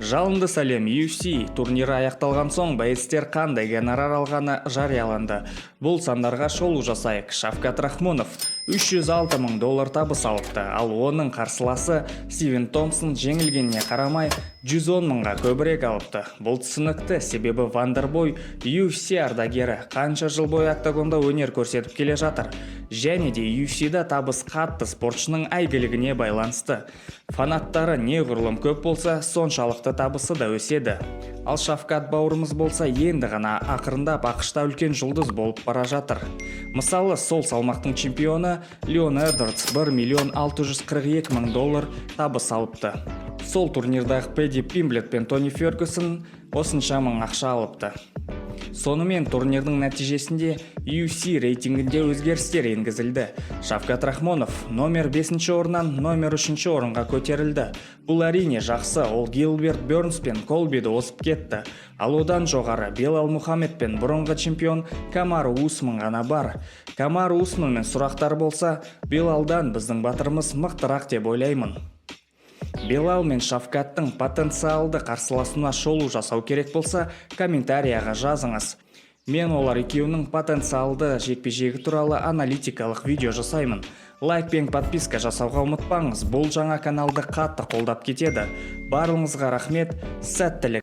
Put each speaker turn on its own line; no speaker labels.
Жалынды сәлем, UFC турнирі аяқталған соң бәйістер қандай гонорар алғаны жарияланды. Бұл сандарға шолу жасайық. Шавкат Рахмонов $306 мың табыс алыпты, ал оның қарсыласы Стивен Томпсон жеңілгеніне қарамай 110 мыңға көбірек алыпты. Бұл түсінікті, себебі Вандербой UFC ардагері қанша жыл бойы октагонда өнер көрсетіп келе жатыр. Және де UFC-да табыс қатты спортшының әйгілігіне байланысты. Фанаттары неғұрлым көп болса, соншалықты табысы да өседі. Ал Шавкат бауырымыз болса, енді ғана ақырындап ақшта үлкен жұлдыз болып бара жатыр. Мысалы, сол салмақтың чемпионы Леон Эдвардс $1,642 мың табыс алыпты. Сол турнирдағы Пэдди Пимблет пен Тони Фергюсон осынша мың ақша алыпты. Сонымен турнирдің нәтижесінде UFC рейтингінде өзгерістер енгізілді. Шавкат Рахмонов номер 5 орыннан номер 3 орынға көтерілді. Бұл әрине жақсы, ол Гилберт Бёрнс пен Колбиді осып кетті. Ал одан жоғары Белал Мухаммед пен бұрынғы чемпион Камару Усман ғана бар. Камару Усманмен сұрақтар болса, Белалдан біздің батырымыз мықтырақ деп ойлаймын. Белал мен Шавкаттың потенциалды қарсыласына шолу жасау керек болса, комментарияға жазыңыз. Мен олар екеуінің потенциалды жекпе-жегі туралы аналитикалық видео жасаймын. Лайк пен подписка жасауға ұмытпаңыз, бұл жаңа каналды қатты қолдап кетеді. Барлығыңызға рахмет, сәттілік.